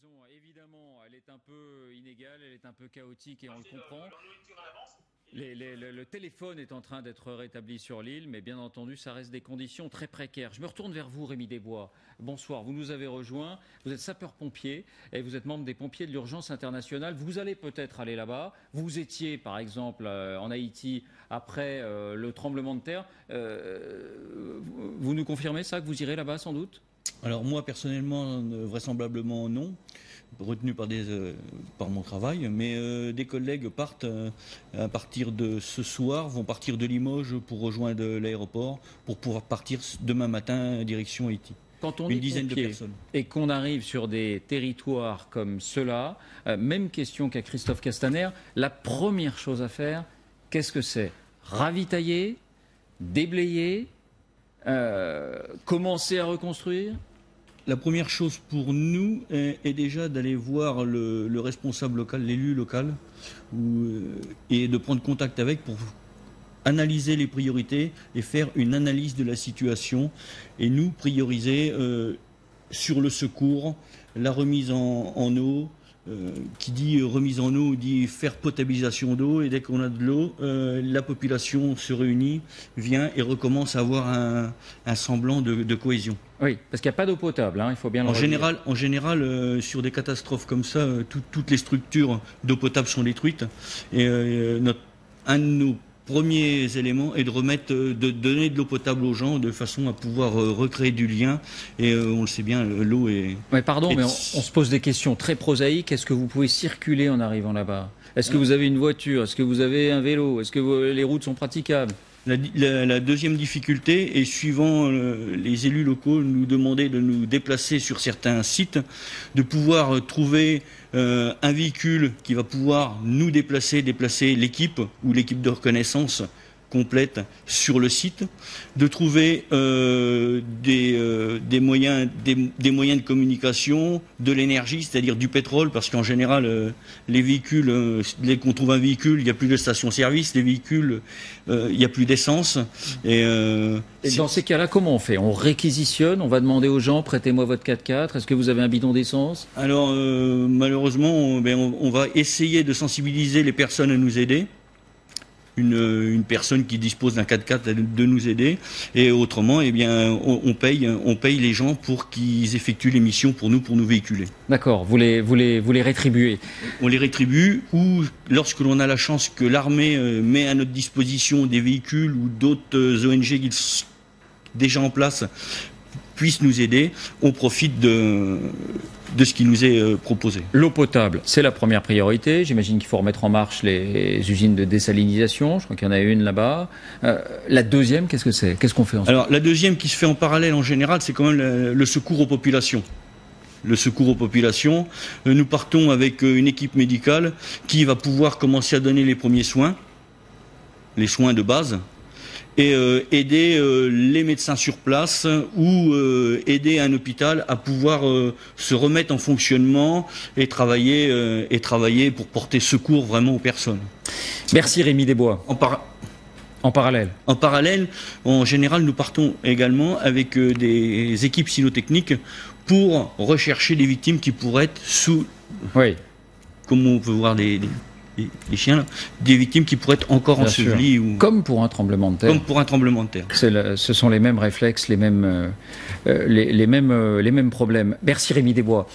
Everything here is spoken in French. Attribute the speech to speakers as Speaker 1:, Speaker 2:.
Speaker 1: liaison, évidemment, elle est un peu inégale, elle est un peu chaotique et on le comprend. Le téléphone est en train d'être rétabli sur l'île, mais bien entendu, ça reste des conditions très précaires. Je me retourne vers vous, Rémi Desbois. Bonsoir, vous nous avez rejoints. Vous êtes sapeur-pompier et vous êtes membre des pompiers de l'urgence internationale. Vous allez peut-être aller là-bas. Vous étiez, par exemple, en Haïti après le tremblement de terre. Vous nous confirmez ça, que vous irez là-bas sans doute ?
Speaker 2: Alors moi, personnellement, vraisemblablement non, retenu par mon travail, mais des collègues partent à partir de ce soir, vont partir de Limoges pour rejoindre l'aéroport, pour pouvoir partir demain matin direction Haïti.
Speaker 1: Quand on
Speaker 2: Une
Speaker 1: est
Speaker 2: dizaine de
Speaker 1: pompier
Speaker 2: personnes.
Speaker 1: et qu'on arrive sur des territoires comme ceux-là, même question qu'à Christophe Castaner, la première chose à faire, qu'est-ce que c'est ? Ravitailler, déblayer, commencer à reconstruire ?
Speaker 2: La première chose pour nous est déjà d'aller voir le responsable local, l'élu local, et de prendre contact avec pour analyser les priorités et faire une analyse de la situation et nous prioriser sur le secours, la remise en eau. Qui dit remise en eau dit faire potabilisation d'eau, et dès qu'on a de l'eau, la population se réunit, vient et recommence à avoir un semblant de cohésion.
Speaker 1: Oui, parce qu'il n'y a pas d'eau potable, hein, il faut bien le redire.
Speaker 2: En général, sur des catastrophes comme ça, toutes les structures d'eau potable sont détruites. Et un de nos premiers éléments est de donner de l'eau potable aux gens de façon à pouvoir recréer du lien. Et on le sait bien, l'eau est...
Speaker 1: Oui, pardon, mais on se pose des questions très prosaïques. Est-ce que vous pouvez circuler en arrivant là-bas ? Est-ce que vous avez une voiture ? Est-ce que vous avez un vélo ? Est-ce que les routes sont praticables ?
Speaker 2: La deuxième difficulté est, suivant les élus locaux, nous demander de nous déplacer sur certains sites, de pouvoir trouver un véhicule qui va pouvoir nous déplacer l'équipe ou l'équipe de reconnaissance complète sur le site, de trouver des moyens de communication, de l'énergie, c'est-à-dire du pétrole, parce qu'en général, les véhicules, dès qu'on trouve un véhicule, il n'y a plus de station-service, les véhicules, il n'y a plus d'essence. Et
Speaker 1: dans ces cas-là, comment on fait ? On réquisitionne, on va demander aux gens, prêtez-moi votre 4x4, est-ce que vous avez un bidon d'essence ?
Speaker 2: Alors, malheureusement, on va essayer de sensibiliser les personnes à nous aider. Une personne qui dispose d'un 4x4 de nous aider, et autrement, eh bien, on paye les gens pour qu'ils effectuent les missions pour nous véhiculer.
Speaker 1: D'accord, vous les rétribuez.
Speaker 2: On les rétribue, ou lorsque l'on a la chance que l'armée met à notre disposition des véhicules ou d'autres ONG qui sont déjà en place puissent nous aider, on profite de ce qui nous est proposé.
Speaker 1: L'eau potable, c'est la première priorité. J'imagine qu'il faut remettre en marche les usines de désalinisation. Je crois qu'il y en a une là-bas. La deuxième, qu'est-ce que c'est ? Qu'est-ce qu'on fait ensuite ?
Speaker 2: Alors, la deuxième qui se fait en parallèle en général, c'est quand même le secours aux populations. Le secours aux populations. Nous partons avec une équipe médicale qui va pouvoir commencer à donner les premiers soins, les soins de base, et aider les médecins sur place ou aider un hôpital à pouvoir se remettre en fonctionnement et travailler pour porter secours vraiment aux personnes.
Speaker 1: Merci Rémi Desbois. En parallèle.
Speaker 2: En parallèle, en général, nous partons également avec des équipes cynotechniques pour rechercher des victimes qui pourraient être
Speaker 1: Oui.
Speaker 2: Comme on peut voir les chiens, là, des victimes qui pourraient être encore ensevelies.
Speaker 1: Comme pour un tremblement de terre.
Speaker 2: Comme pour un tremblement de terre.
Speaker 1: Ce sont les mêmes réflexes, les mêmes problèmes. Merci Rémi Desbois.